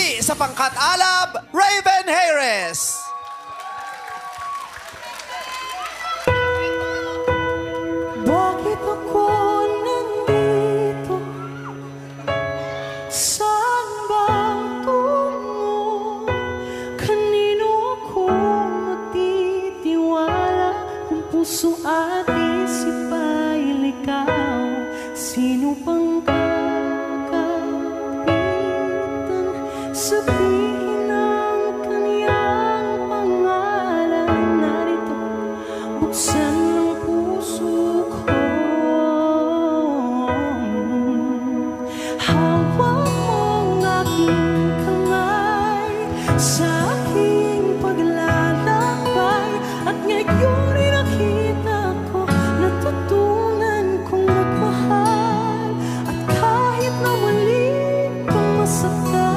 Muli sa pangkat alab, Raven Harris. Bakit ako nandito? Saan ba tungo? Kanino ako magtitiwala? Kung puso at isip ay ligaw, sino pang kakapitan? Sabihin ang kaniyang pangalan. Narito, buksan ang puso ko. Hawak mong aking kamay sa aking paglalakbay. At ngayon ay nakita ko, natutunan kong magmahal. At kahit na mali kong masaktan,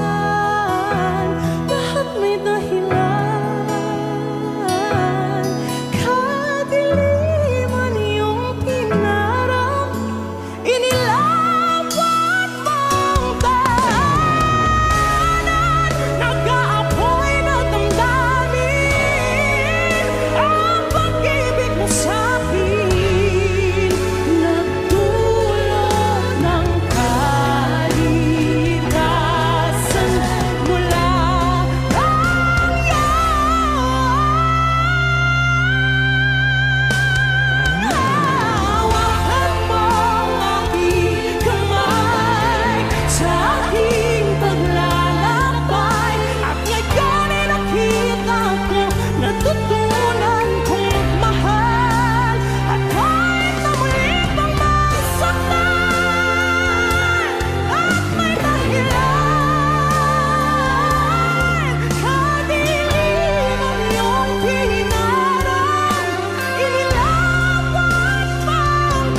lahat may dahilan. Kadiliman iyong pinarang, inilawan mong daanan. Nag-aapoy na damdamin ang pag-ibig mo sa'kin. Nagdulot ng kalikasan mula ang hawakan mo ang aking kamay sa aking paglalakbay. At ngayon ay nakita ko, natutunan kong magmahal. At kahit na muli pang masaktan, at may dahilan. Kadiliman iyong pinarang, inilawan mong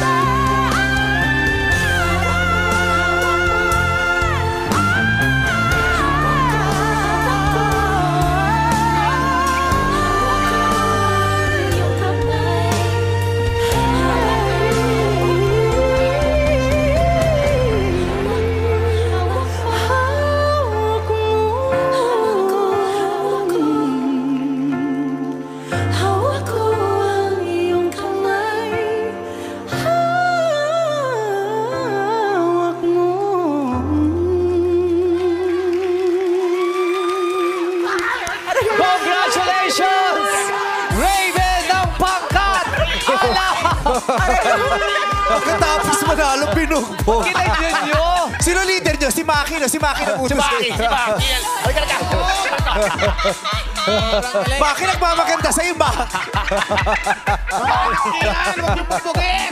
hawak ko ang iyong kamay. Hawak mo. Congratulations! Raven ng pangkat alab! Pagkatapos manalo, pinugbog. Kinagyan nyo. Sino leader nyo? Si Maki, no? Si Maki ng utos. Si Maki. Maki nagmamaganda sa'yo, Maki. Maki yan, huwag niyo pupugin.